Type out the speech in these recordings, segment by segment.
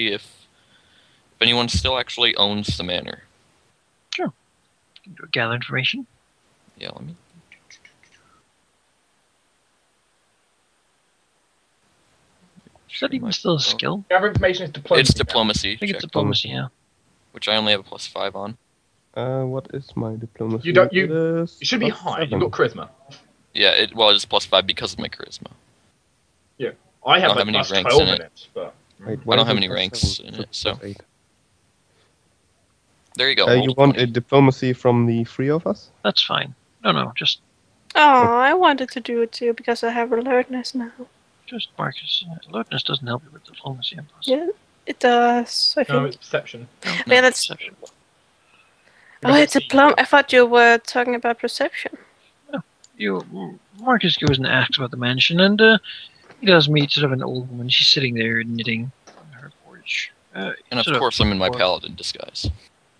if anyone still actually owns the manor. Sure. Gather information. Yeah, let me... Is that even still a skill? Gather information is diplomacy. It's diplomacy. I think it's check, diplomacy, yeah. which I only have a +5 on. What is my diplomacy? You should be high. You've got charisma. Yeah, it's +5 because of my charisma. Yeah, I have like any plus ranks 12 in in it, but Wait, I don't have any ranks in it, so there you go. You want a diplomacy from the 3 of us? That's fine. No, just... Oh, I wanted to do it too because I have alertness now. Just Marcus. Alertness doesn't help you with diplomacy. Yeah, it does, I think. no, it's perception. Yeah, that's... Perception. Oh, it's I thought you were talking about perception. Marcus goes and asks about the mansion, and he does meet sort of an old woman. She's sitting there knitting on her porch. And of course, I'm in my paladin disguise.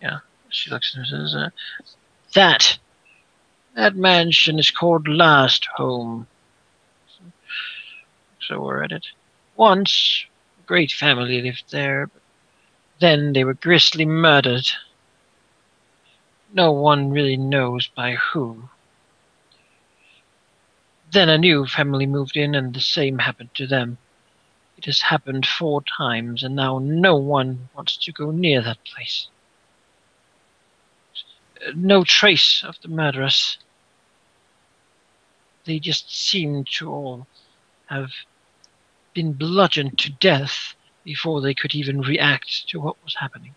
Yeah, she looks and says, that mansion is called Last Home. So we're at it. Once, a great family lived there, but then they were grisly murdered. No one really knows by who. Then a new family moved in and the same happened to them. It has happened 4 times and now no one wants to go near that place. No trace of the murderers. They just seem to all have been bludgeoned to death before they could even react to what was happening.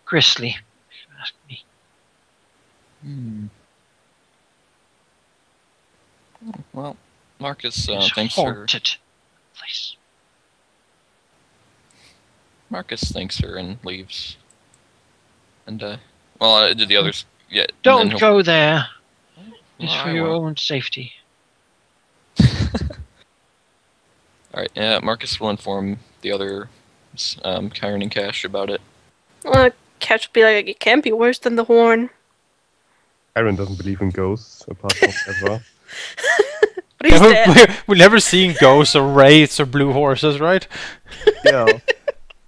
Grisly, if you ask me. Well, Marcus, It's thanks for... haunted place. Marcus thanks her and leaves. And, well, did the others... Yeah. Don't go there. It's Well, for I your won't. own safety. Alright, yeah, Marcus will inform the other Kyron and Cash about it. Catch will be like, it can't be worse than the horn. Aaron doesn't believe in ghosts, apart from Ezra. But he's dead. We've never seen ghosts or wraiths or blue horses, right? Yeah.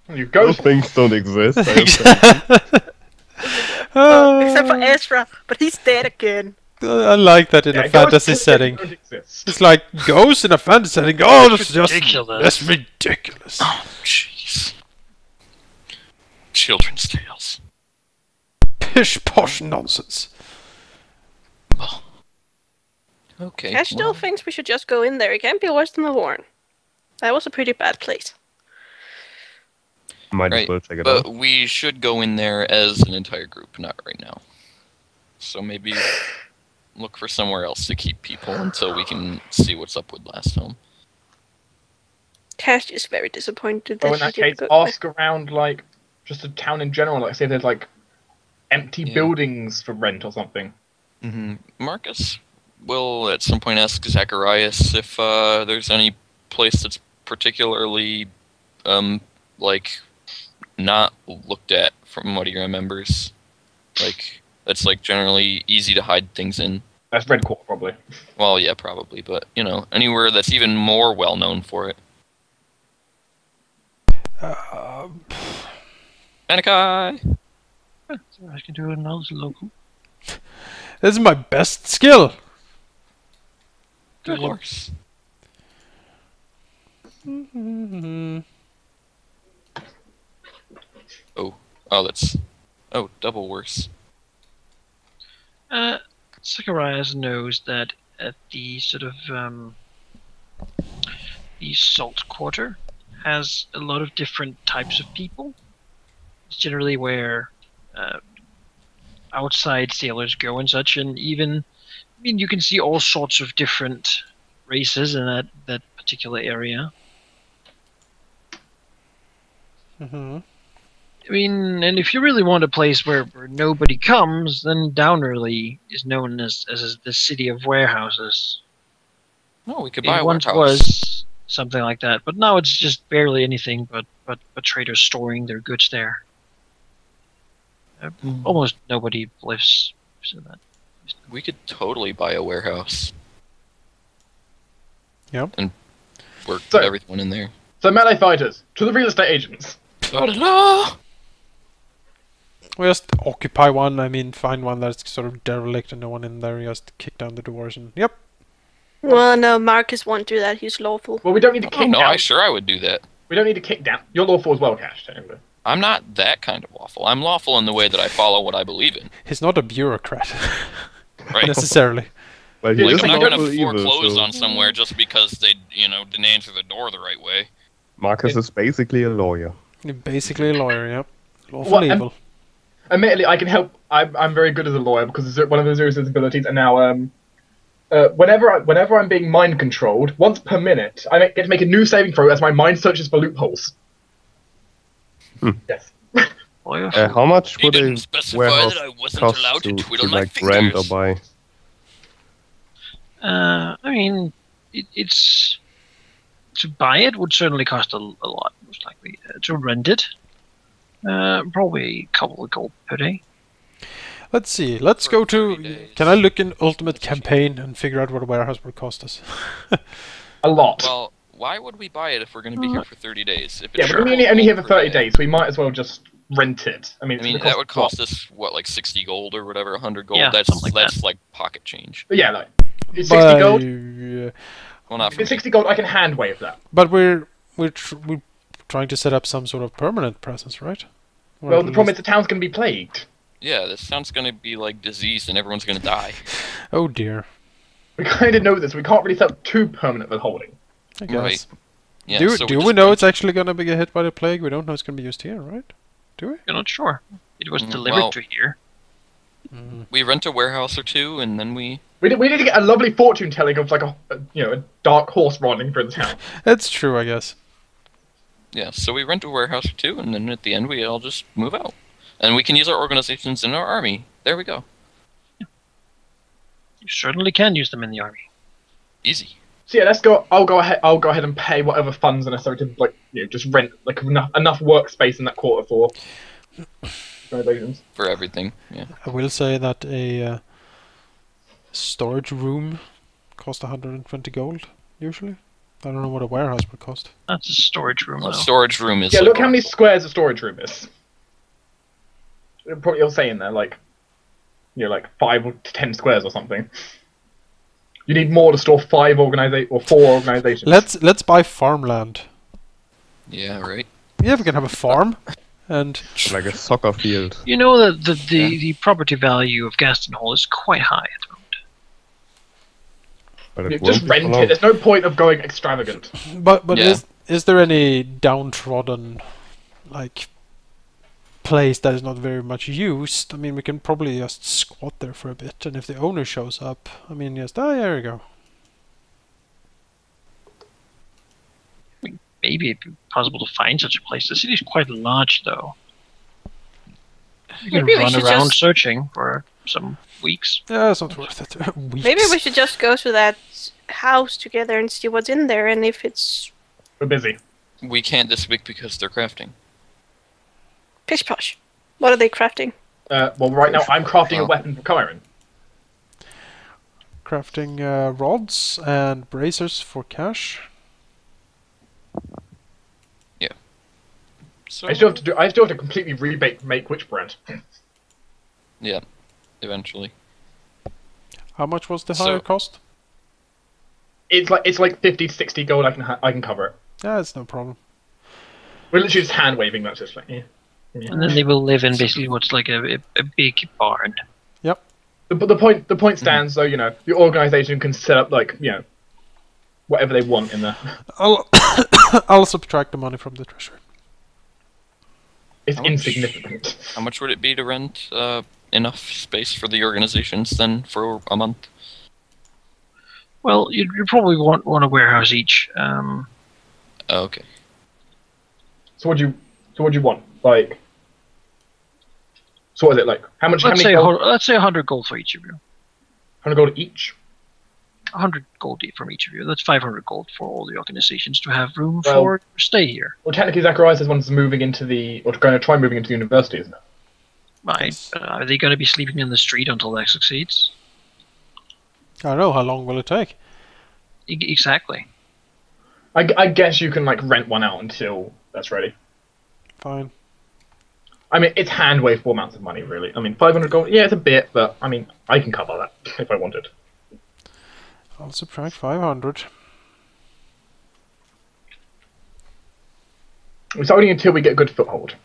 You Those go. things don't exist. Except for Ezra, but he's dead again. I like that in a fantasy setting. It's like ghosts in a fantasy setting. Oh, that's just ridiculous. that's ridiculous. Oh, jeez. Children's tales. Pish posh nonsense. Okay. Cash still thinks we should just go in there. It can't be worse than the horn. That was a pretty bad place. Might as Right, well check it but out. we should go in there as an entire group, not right now. So maybe look for somewhere else to keep people until we can see what's up with Last Home. Cash is very disappointed that So in that she didn't case, go ask around like just a town in general. Like say there's like empty Yeah. buildings for rent or something. Marcus will at some point ask Zacharias if there's any place that's particularly like not looked at from what he remembers. Like that's like generally easy to hide things in. That's Red Court probably. Well, yeah, probably, but you know, anywhere that's even more well known for it. Anakai! So I can do it now as a local. This is my best skill. Good horse. Oh, that's double worse. Zacharias knows that at the sort of the salt quarter has a lot of different types of people. It's generally where outside sailors go and such, and even I mean you can see all sorts of different races in that particular area. I mean, and if you really want a place where nobody comes, then Downerley is known as the city of warehouses. Oh, we could buy It a once warehouse. was something like that, but now it's just barely anything but traders storing their goods there. Almost nobody lives in that. We could totally buy a warehouse. Yep. And work So- everyone in there. So melee fighters, to the real estate agents. Ta-da-da! We just occupy one, I mean, find one that's sort of derelict and no one in there, just kick down the doors and... Yep. Well, no, Marcus won't do that. He's lawful. Well, we don't need to Oh, kick no, down. I would do that. We don't need to kick down. You're lawful as well, Cash, technically. I'm not that kind of lawful. I'm lawful in the way that I follow what I believe in. He's not a bureaucrat. Right? Necessarily. Well, he Like, is I'm not going to lawful evil, foreclose so on somewhere just because they, didn't answer the door the right way. Marcus is basically a lawyer. You're basically a lawyer, yep. Lawful Well, evil. Admittedly, I can help. I'm very good as a lawyer because it's one of the Zeus's abilities. And now, whenever I'm being mind controlled, once per minute, I get to make a new saving throw as my mind searches for loopholes. Yes. How much He would didn't a specify warehouse that I wasn't cost allowed to to twiddle my like rent or fingers. buy? I mean, it's to buy it would certainly cost a lot, most likely. To rent it, probably a couple of gold per day. Let's see, let's For go 30 to... days. Can I look in Ultimate Campaign and figure out what a warehouse would cost us? A lot. Well, why would we buy it if we're going to be here for 30 days? If Yeah, it's but we're only here for 30 days, so we might as well just rent it. I mean, that would cost us, what, like 60 gold or whatever, 100 gold? Yeah, that's something like that's like pocket change. But yeah, like, it's 60 gold. Well, not If for it's me. 60 gold, I can hand wave that. But we're trying to set up some sort of permanent presence, right? Or Well, at the problem is least- the town's going to be plagued. Yeah, this town's going to be like diseased and everyone's going to die. Oh dear, We kind of know this. We can't really set up too permanent with holding. I guess. Right. Yeah, do so do just we know rent- it's actually gonna be hit by the plague? We don't know it's gonna be used here, right? Do we? You're not sure. It was Mm, delivered well- to here. We rent a warehouse or two and then we... We need to get a lovely fortune telling of like a dark horse running through the town. That's true, I guess. Yeah, so we rent a warehouse or two and then at the end we all just move out. And we can use our organizations in our army. There we go. You certainly can use them in the army. Easy. So yeah, let's go. I'll go ahead and pay whatever funds are necessary to just rent like enough workspace in that quarter for renovations. For everything, yeah. I will say that a storage room costs 120 gold usually. I don't know what a warehouse would cost. That's a storage room, A though. storage room is Yeah, like... look how many squares a storage room is. Probably you'll say in there like 5 to 10 squares or something. You need more to store 4 organizations. Let's buy farmland. Yeah, right. Yeah, we can have a farm, and Like a soccer field. You know that the property value of Gaston Hall is quite high at the moment. But You it just won't be rent for it. long. There's no point of going extravagant. but Yeah. is there any downtrodden like place that is not very much used? I mean, we can probably just squat there for a bit, and if the owner shows up, I mean, just there we go. Maybe it'd be possible to find such a place. The city's quite large, though. You can Maybe we run should around just- searching for some weeks. Yeah, it's not worth it. Weeks. Maybe we should just go to that house together and see what's in there, and if it's We're busy. We can't this week because they're crafting. pish posh. What are they crafting? Well, right now I'm crafting a weapon for Chiron. crafting rods and bracers for cash. So, I still have to completely make witch brand. yeah, eventually. How much was the So- higher cost? It's like 50 to 60 gold. I can cover it. Yeah, it's no problem. We're literally just hand waving. That's just like yeah. And then they will live in basically what's like a big barn. The point stands. So your organization can set up whatever they want in there. I'll I'll subtract the money from the treasury. It's How much? insignificant. How much would it be to rent enough space for the organizations then for a month? Well, you probably want a warehouse each. Oh, okay. So what do you want? Like, so what is it like? How much? Let's how say many gold? let's say 100 gold for each of you. 100 gold each. 100 gold from each of you. That's 500 gold for all the organizations to have room Well- for stay here. Well, technically, Zacharias is one that's moving into or going to try moving into the university, isn't it? Right. Yes. Are they going to be sleeping in the street until that succeeds? I don't know, how long will it take? Exactly. I guess you can like rent one out until that's ready. Fine. I mean, it's hand wavable amounts of money, really. I mean, 500 gold. Yeah, it's a bit, but I mean, I can cover that if I wanted. I'll subtract 500. It's only until we get a good foothold.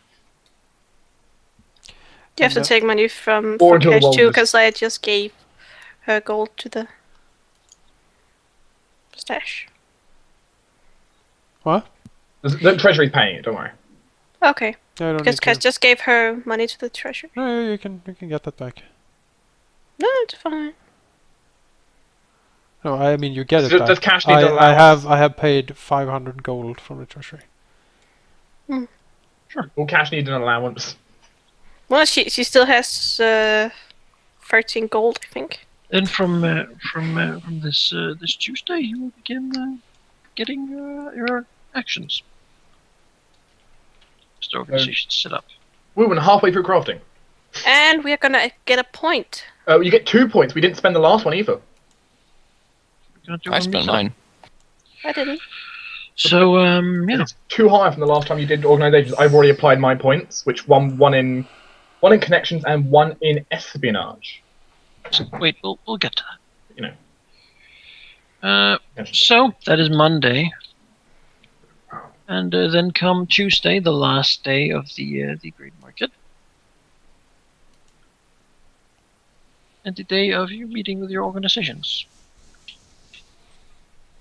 You have to Yeah. take money from Or until the cash world too, is- because I just gave her gold to the stash. What? The treasury's paying it. Don't worry. Okay, No, I don't because need Cash to. just gave her money to the treasury. No, you can get that back. No, it's fine. No, I mean you get it Does back. cash need I allowance? have paid 500 gold from the treasury. Sure. Well, cash needs an allowance. Well, she still has 13 gold, I think. Then from this this Tuesday, you will begin getting your actions. Just the organization set up. We went halfway through crafting. And we are gonna get a point. You get 2 points. We didn't spend the last one either. Gonna do I one spent yourself. mine. I didn't. So yeah, It's too high from the last time you did organizations. I've already applied my points, which one in connections and one in espionage. so, wait, we'll get to that. You know. So that is Monday, and then come Tuesday, the last day of the grain market, and the day of your meeting with your organizations.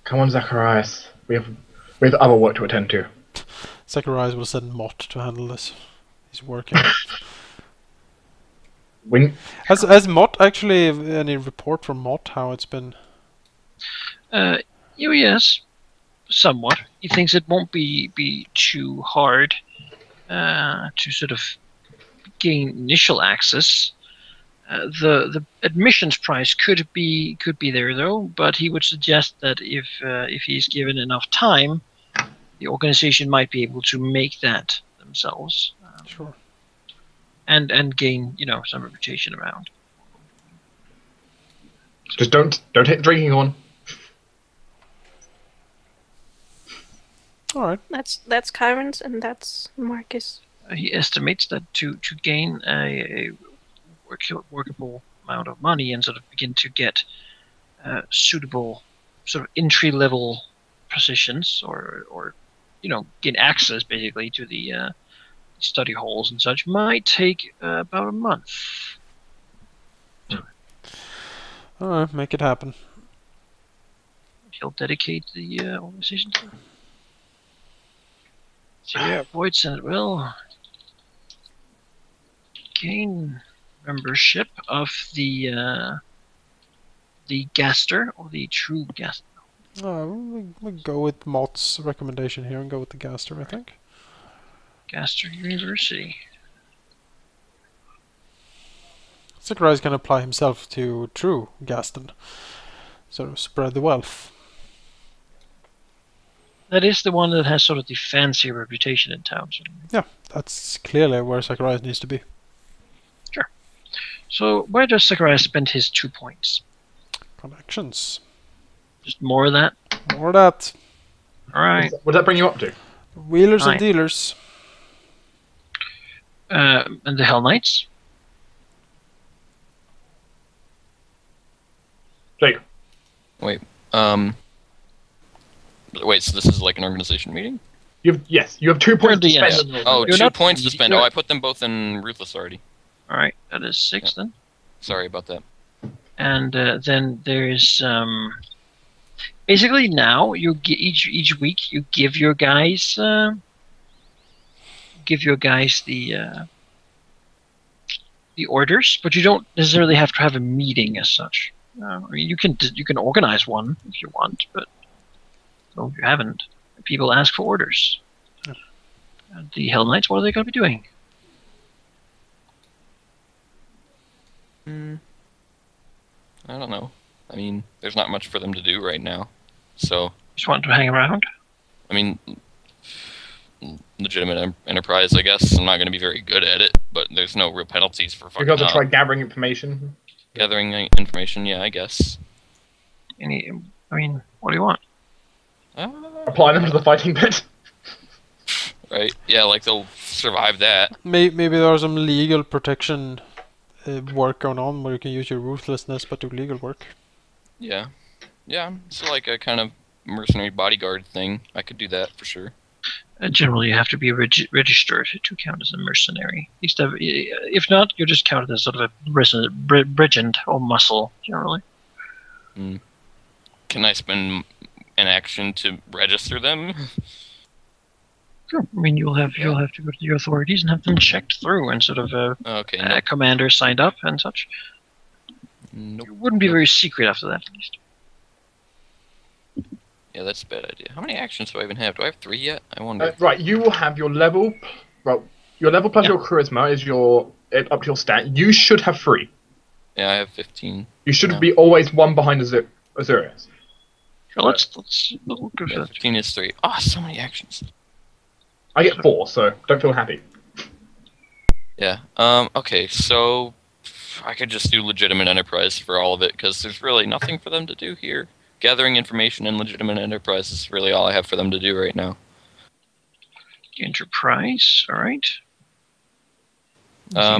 Come on, Zacharias. We have other work to attend to. Zacharias will send Mott to handle this. He's working. Has Mott actually any report from Mott how it's been? Yes, somewhat. He thinks it won't be too hard to sort of gain initial access. The admissions price could be there though, but he would suggest that if he's given enough time, the organization might be able to make that themselves. Sure. And gain some reputation around. Just don't hit the drinking horn. All right. That's Kyron's and that's Marcus. He estimates that to gain a workable amount of money and sort of begin to get suitable sort of entry level positions or gain access basically to the study halls and such might take about a month. All right. Make it happen. He'll dedicate the organization to. So yeah, Void Senate will gain membership of the Gaster or the True Gaster. We'll go with Mott's recommendation here and go with the Gaster, I think. Gaster University. Zacharias can apply himself to True Gaston. Sort of spread the wealth. That is the one that has sort of the fancy reputation in town. Yeah, that's clearly where Zacharias needs to be. So where does Zacharias spend his 2 points? Connections. Just more of that? More of that. Alright. What does that bring you up to? Wheelers and Right. dealers. And the Hell Knights? Jake. Wait, so this is like an organization meeting? You have 2 points to Yes. spend. Oh, You're 2 not- points to spend. you're- Oh, I put them both in Ruthless already. Alright, that is 6 then. Sorry about that. And then there's basically now each week you give your guys the orders, but you don't necessarily have to have a meeting as such. I mean, you can organize one if you want, but no, you haven't. People ask for orders. Yeah. And the Hell Knights, what are they going to be doing? I don't know. I mean, there's not much for them to do right now. So, Just want to hang around? I mean, legitimate enterprise, I guess. I'm not going to be very good at it, but there's no real penalties for You fucking got to up. try gathering information. Gathering information, yeah, I guess. I mean, what do you want? Apply them to the fighting pit. Right? Yeah, like they'll survive that. Maybe there's some legal protection work going on where you can use your ruthlessness but do legal work. Yeah. Yeah, so like a kind of mercenary bodyguard thing. I could do that for sure. Generally, you have to be registered to count as a mercenary. If not, you're just counted as sort of a brigand or muscle, generally. Can I spend an action to register them? Sure. I mean, you'll have to go to your authorities and have them checked through and sort of Okay. a commander signed up and such. Nope. It wouldn't be very secret after that, at least. Yeah, that's a bad idea. How many actions do I even have? Do I have 3 yet? I wonder. Right, you will have your level. Well, your level plus your charisma is up to your stat. You should have 3. Yeah, I have 15. You should now. be always 1 behind Azurius. Sure, let's go for Yeah, that. 15 is 3. Oh, so many actions. I get 4, so don't feel happy. Yeah. Okay, so I could just do legitimate enterprise for all of it because there's really nothing for them to do here. Gathering information in legitimate enterprise is really all I have for them to do right now. Enterprise, all right. I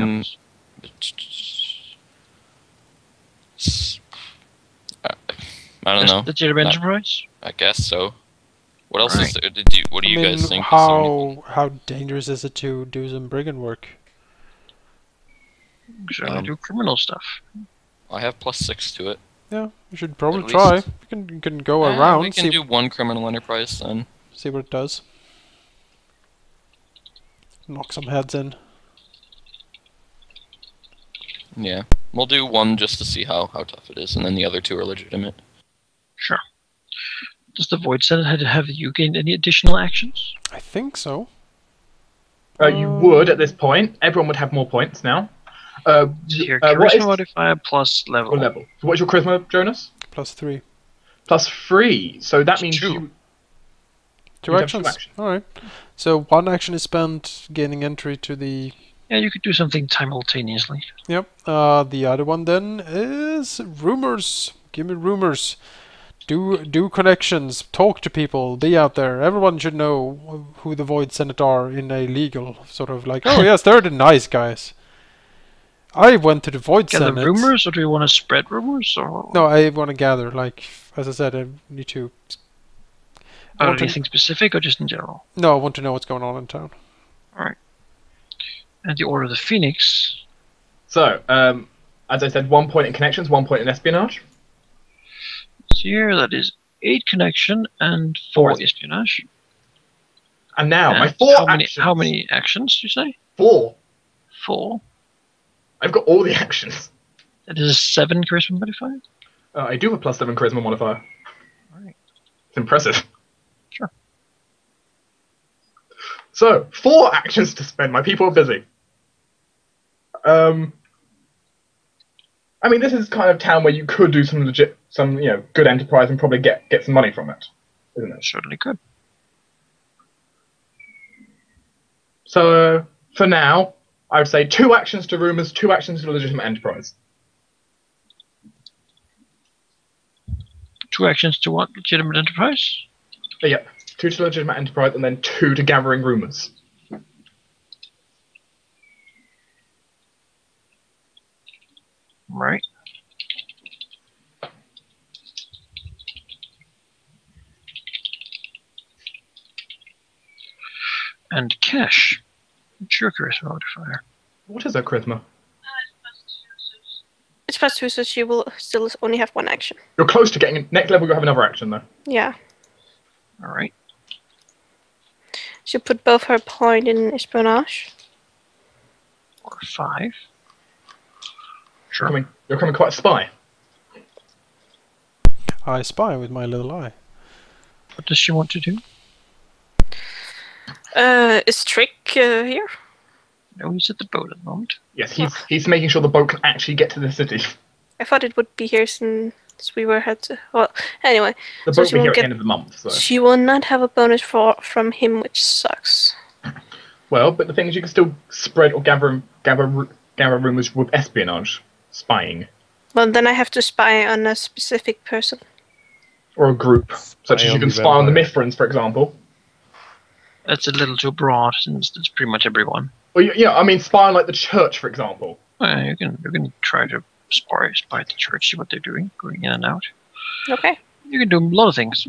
don't know. Legitimate enterprise. I guess so. What else Right. is there? What do you guys think? How dangerous is it to do some brigand work? Certainly do criminal stuff. I have +6 to it. Yeah, you should probably At try. least. You can go We around, can do 1 criminal enterprise then. see what it does. Knock some heads in. Yeah, we'll do 1 just to see how tough it is, and then the other 2 are legitimate. Sure. Does the Void Senate have you gained any additional actions? I think so. You would at this point. Everyone would have more points now. Here, what charisma is modifier plus level. your level? So what's your charisma, Jonas? +3. +3. So that means 2. you. Two You'd have 2 actions. actions. Alright. So 1 action is spent gaining entry to the... Yeah, you could do something simultaneously. Yep. The other one then is rumors. Give me rumors. Do connections. Talk to people. Be out there. Everyone should know who the Void Senate are in a legal sort of like, oh yes, they're the nice guys. I went to the Void Gather Senate. rumors, or do you want to spread rumors? Or No, I want to gather. Like, as I said, I need to... I want to- anything specific, or just in general? No, I want to know what's going on in town. And the Order of the Phoenix. So, as I said, 1 point in connections, 1 point in espionage. So here, that is 8 connection and 4 espionage. And now, my And 4 actions. How many actions, do you say? 4. 4. I've got all the actions. That is a 7 charisma modifier? I do have a +7 charisma modifier. Alright. It's impressive. Sure. So, 4 actions to spend. My people are busy. I mean, this is kind of town where you could do some good enterprise and probably get some money from it, isn't it? Certainly could. So, for now, I would say 2 actions to rumors, 2 actions to legitimate enterprise. 2 actions to what? Legitimate enterprise? Yep, 2 to legitimate enterprise, and then 2 to gathering rumors. Right. And cash. What's your charisma modifier? What is her charisma? It's +2, so she will still only have 1 action. You're close to getting next level. You'll have another action though. Yeah. Alright. She put both her point in espionage. Or 5. You're Sure. coming quite spy. I spy with my little eye. What does she want to do? Is Trick here? No, he's at the boat at the moment. Yes, he's making sure the boat can actually get to the city. I thought it would be here since we had to. Well, anyway, The So boat she will be here won't at the get- end of the month. So. she will not have a bonus from him, which sucks. Well, but the thing is, you can still spread or gather rumors with espionage, spying. Well, then I have to spy on a specific person. Or a group, such as you can spy on the Mithrans, for example. That's a little too broad, since it's pretty much everyone. Well, yeah, I mean, spy on like the church, for example. Well, you can try to spy at the church, see what they're doing, going in and out. Okay. You can do a lot of things.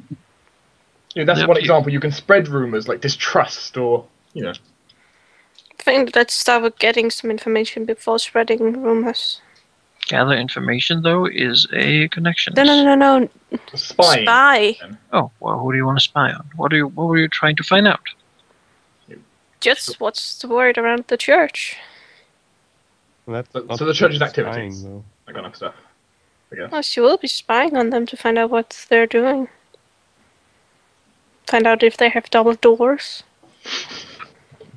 Yeah, that's one example. You can spread rumors like distrust, or I think let's start with getting some information before spreading rumors. Gather information, though, is a connection. No. spying. Spy. Oh, well, who do you want to spy on? What were you trying to find out? Just what's the word around the church? Well, So the church's activities, spying, though. that kind of stuff. I guess. Well, she will be spying on them to find out what they're doing. Find out if they have double doors.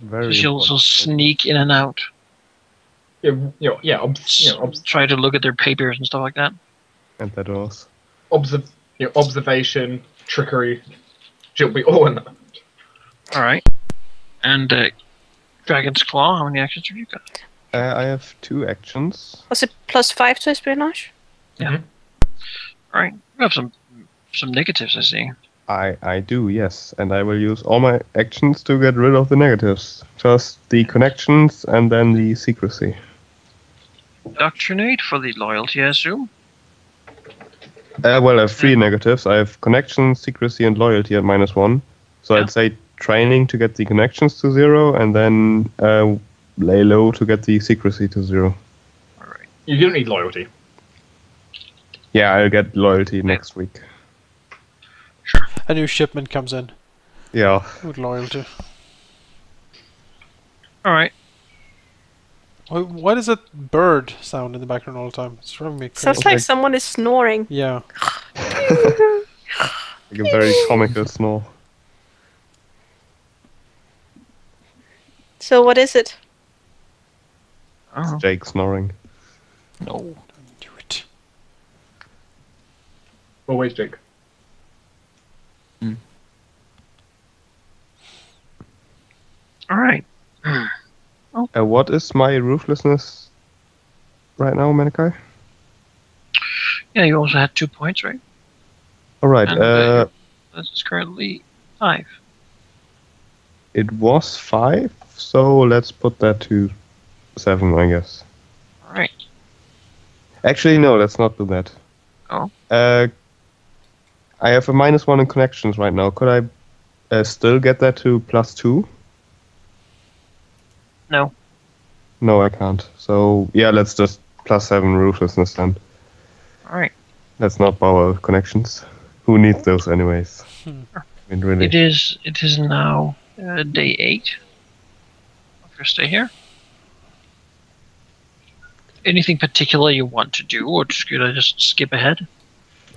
Very She'll also important. sneak in and out. Try to look at their papers and stuff like that. And the doors. Observation, trickery. She'll be all in that. All right. And Dragon's Claw, how many actions have you got? I have 2 actions. Was it +5 to espionage? Yeah. All right. You have some negatives, I see. I do, yes. And I will use all my actions to get rid of the negatives. First the connections and then the secrecy. Indoctrinate for the loyalty, I assume. Well, I have 3 negatives. I have connections, secrecy, and loyalty at -1. So Yeah. I'd say training to get the connections to 0, and then lay low to get the secrecy to 0. All right. You don't need loyalty. Yeah, I'll get loyalty next week. A new shipment comes in Yeah. with loyalty. All right. What is that bird sound in the background all the time? It's driving me crazy. Sounds like someone is snoring. Yeah. Like a very comical snore. So what is it? Oh. Jake snoring. No. Don't do it. Always, Jake. All right. What is my ruthlessness right now, Manikai? Yeah, you also had 2 points, right? Alright, And, that's currently 5. it was 5, so let's put that to 7, I guess. All right. Actually, no, let's not do that. Oh. I have a -1 in connections right now. Could I still get that to +2? No. No, I can't. So, yeah, let's just +7 ruthlessness then. All right. Let's not borrow connections. Who needs those anyways? I mean, really. It is now day 8 of your stay here. Anything particular you want to do, or should I just skip ahead?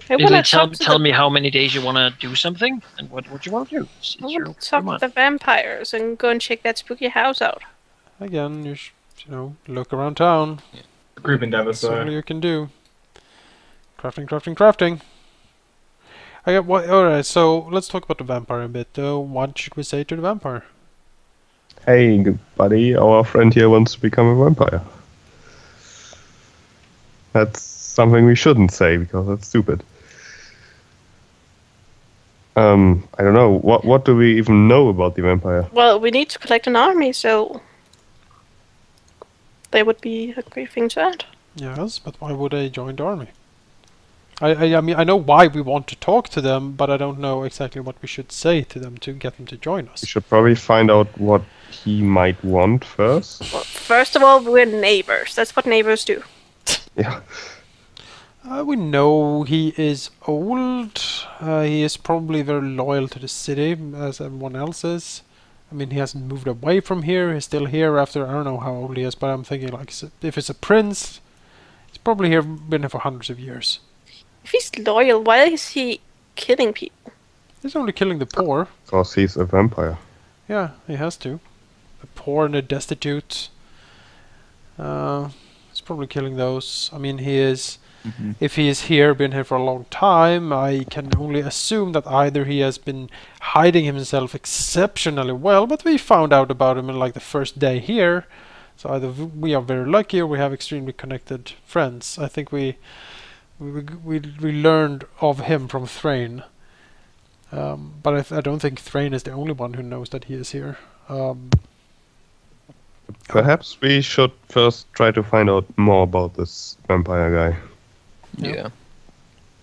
I Basically, want to tell me how many days you want to do something and what you want to do. It's I your want to talk month. to the vampires and go and check that spooky house out. Again, you look around town. Group endeavor, That's all so. you can do. Crafting. Alright, so let's talk about the vampire a bit. What should we say to the vampire? Hey, good buddy, our friend here wants to become a vampire. That's something we shouldn't say because that's stupid. I don't know. What do we even know about the vampire? Well, we need to collect an army, so they would be a great thing to add. Yes, but why would they join the army? I mean, I know why we want to talk to them, but I don't know exactly what we should say to them to get them to join us. We should probably find out what he might want first. Well, first of all, we're neighbors. That's what neighbors do. Yeah. We know he is old. He is probably very loyal to the city, as everyone else is. I mean, he hasn't moved away from here. He's still here after, I don't know how old he is, but I'm thinking, like, if it's a prince, he's probably been here for hundreds of years. If he's loyal, why is he killing people? He's only killing the poor. Because he's a vampire. Yeah, he has to. The poor and the destitute. He's probably killing those. I mean, he is... If he is here, been here for a long time, I can only assume that either he has been hiding himself exceptionally well, but we found out about him in like the first day here. So either we are very lucky or we have extremely connected friends. I think we We learned of him from Thrain, but I don't think Thrain is the only one who knows that he is here. Perhaps we should first try to find out more about this vampire guy Yeah.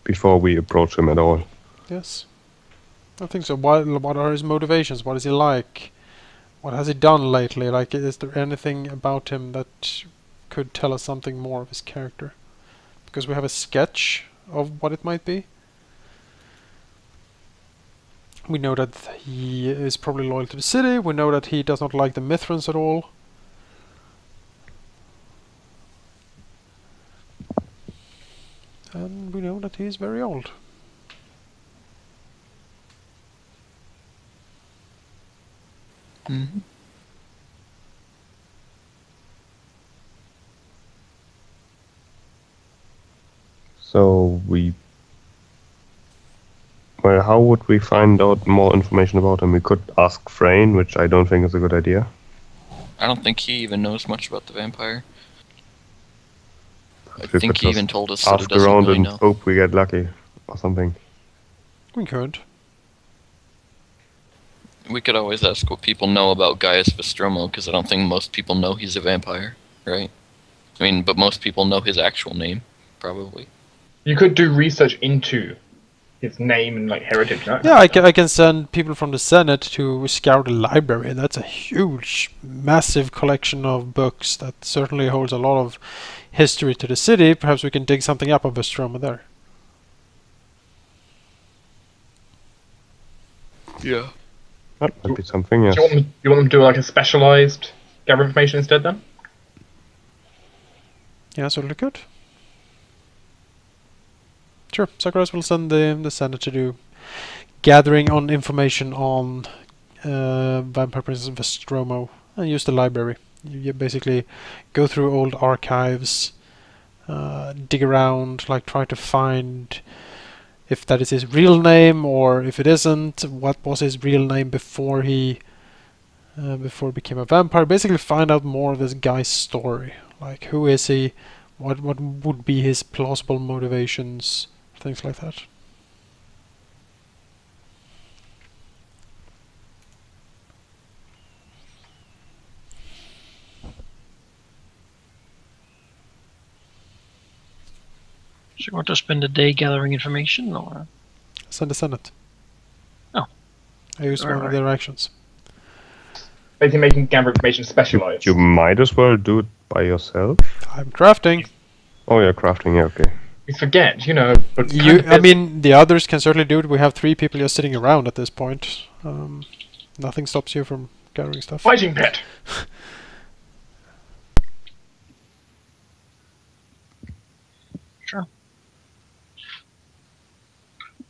before we approach him at all. Yes, I think so. What are his motivations? What is he like? What has he done lately? Like, is there anything about him that could tell us something more of his character? Because we have a sketch of what it might be. We know that he is probably loyal to the city. We know that he does not like the Mithrans at all. And we know that he is very old. Mm-hmm. So well, how would we find out more information about him? We could ask Frayne, which I don't think is a good idea. I don't think he even knows much about the vampire. I We think could he even just told us that he ask doesn't around really and know. hope we get lucky or something. We could. We could always ask what people know about Gaius Vestromo, because I don't think most people know he's a vampire, right? I mean, but most people know his actual name, probably. You could do research into his name and like heritage. No? Yeah, I can send people from the Senate to scour the library. That's a huge, massive collection of books that certainly holds a lot of history to the city. Perhaps we can dig something up of Vestromo there. Yeah. That might be something, yes. Do you want them to do like a specialized gather information instead then? Yeah, certainly could. Sure, Zacharias will send the Senate to do gathering on information on Vampire Princess Vestromo and use the library. You basically go through old archives, dig around, like try to find if that is his real name or if it isn't. What was his real name before he became a vampire? Basically, find out more of this guy's story. Like, who is he? What would be his plausible motivations? Things like that. So you want to spend a day gathering information, or? Send the Senate. Oh. I use one of Alright. their actions. Basically making gather information specialized. You might as well do it by yourself. I'm crafting. Oh, yeah, crafting, yeah, okay. You forget, but I mean, the others can certainly do it. We have 3 people just sitting around at this point. Nothing stops you from gathering stuff. fighting pit. Sure.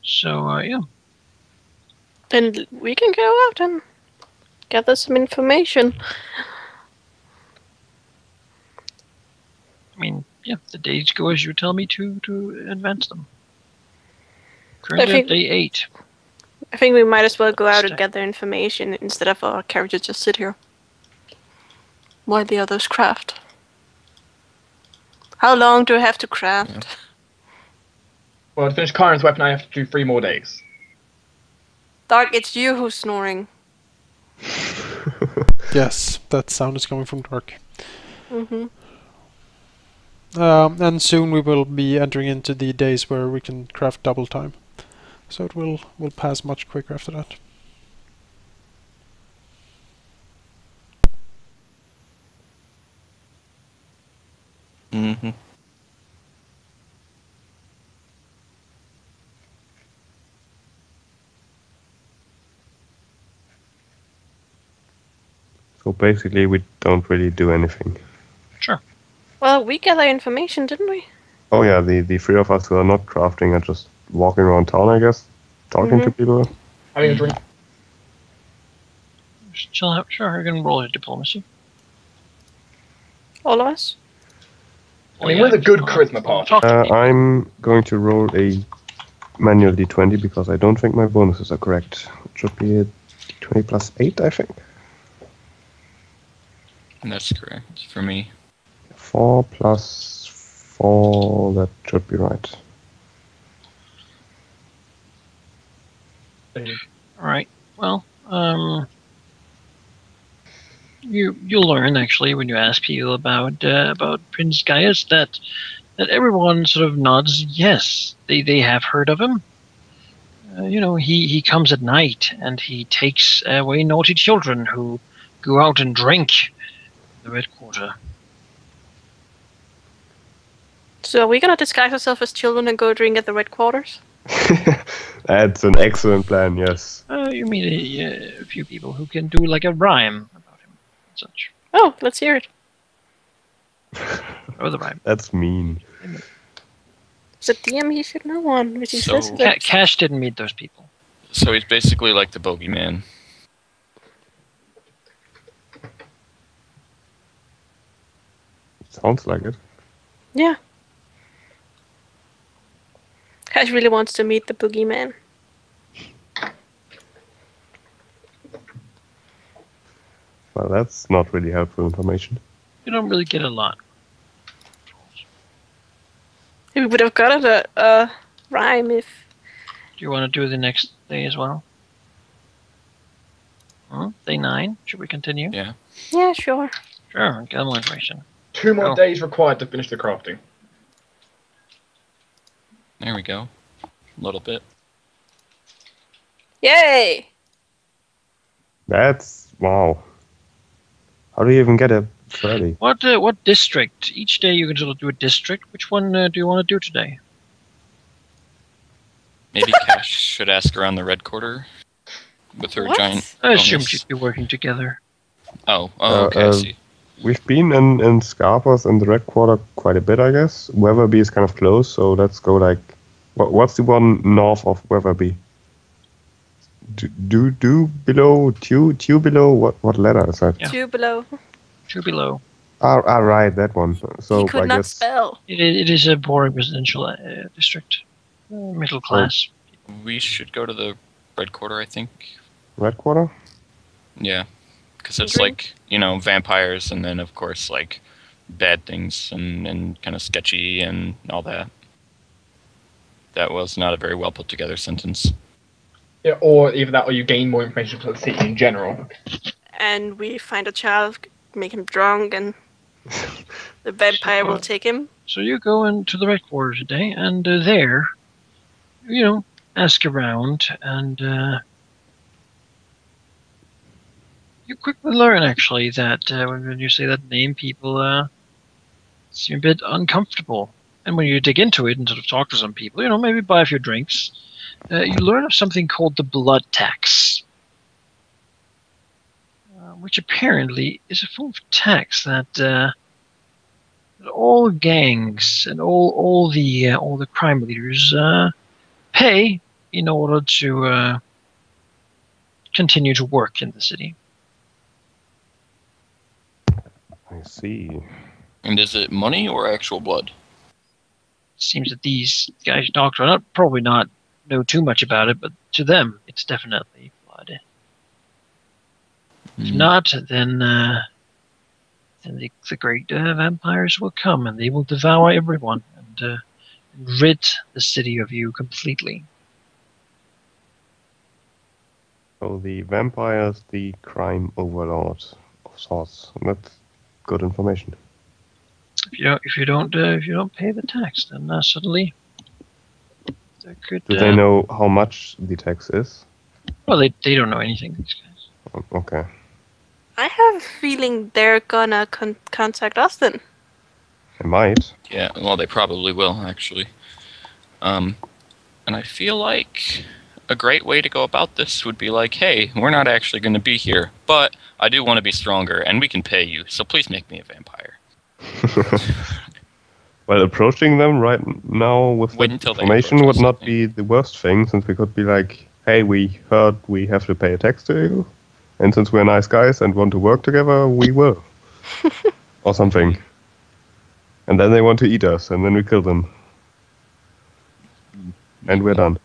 So, yeah. Then we can go out and gather some information. I mean, yeah, the days go as you tell me to advance them. Currently think- at day 8. I think we might as well go out and Stay. gather information instead of our characters just sit here while the others craft. How long do I have to craft? Well, to finish Kyron's weapon, I have to do 3 more days. Dark, it's you who's snoring. Yes, that sound is coming from Dark. Mm-hmm. And soon we will be entering into the days where we can craft double time. So it will pass much quicker after that. Mm-hmm. So basically, we don't really do anything. Sure. Well, we gather information, didn't we? Oh yeah, the 3 of us who are not crafting are just walking around town, I guess, talking to people. Having a drink. Just chill out. Sure, you can roll a diplomacy. All of us? I mean, we're the good charisma party. Talk to people. I'm going to roll a manual d20 because I don't think my bonuses are correct. It should be a d20 plus 8, I think. That's correct for me. 4 plus 4, that should be right. All right. Well, you'll learn actually when you ask people about Prince Gaius that everyone sort of nods yes. They have heard of him. He comes at night and he takes away naughty children who go out and drink in the Red Quarter. So are we gonna disguise ourselves as children and go drink at the Red Quarters? That's an excellent plan, yes. You meet a few people who can do like a rhyme about him and such. Oh, let's hear it. Or the rhyme. That's mean. It's a DM he should know on, which is So- Cash didn't meet those people. So he's basically like the bogeyman. Sounds like it. Yeah. Cash really wants to meet the boogeyman. Well, that's not really helpful information. You don't really get a lot. We would have got a rhyme if... Do you want to do the next day as well? Day 9. Should we continue? Yeah. Yeah, sure. Sure. Get more information. 2 more Oh. days required to finish the crafting. There we go. A little bit. Yay! That's... wow. How do you even get a 30? What district? Each day you can sort of do a district. Which one do you want to do today? Maybe Cash should ask around the Red Quarter with her What? giant. I assumed bonus. you'd be working together. Oh, okay. I see. We've been in Scarpath and the Red Quarter quite a bit, I guess. Weatherby is kind of close, so let's go like... What's the one north of Weatherby? Do below? Two below? What letter is that? Yeah. 2 below. 2 below. Right, that one. So He could I not guess spell. It is a boring residential district. Middle class. We should go to the Red Quarter, I think. Red Quarter? Yeah. Because it's Agree. like, vampires and then, of course, like, bad things and kind of sketchy and all that. That was not a very well put together sentence. Yeah, or either that or you gain more information for the city in general. And we find a child, make him drunk, and the vampire will take him. So you go into the Red Quarter today, and there, ask around, and you quickly learn actually that when you say that name, people seem a bit uncomfortable. And when you dig into it and sort of talk to some people, maybe buy a few drinks, you learn of something called the blood tax, which apparently is a form of tax that all gangs and all the crime leaders pay in order to continue to work in the city. I see. And is it money or actual blood? Seems that these guys doctor probably not know too much about it, but to them it's definitely blood. If not, then the great vampires will come and they will devour everyone and rid the city of you completely. So the vampires, the crime overlord of sorts. That's good information. If you don't pay the tax, then suddenly there could. Do they know how much the tax is? Well, they don't know anything. These guys. Okay. I have a feeling they're gonna contact us then. They might. Yeah, well, they probably will, actually. And I feel like a great way to go about this would be like, hey, we're not actually going to be here, but I do want to be stronger, and we can pay you, so please make me a vampire. Well, approaching them right now with Wait that until they information approach would us, I not be the worst thing, since we could be like, hey, we heard we have to pay a tax to you, and since we're nice guys and want to work together, we will. Or something. And then they want to eat us, and then we kill them. And we're done.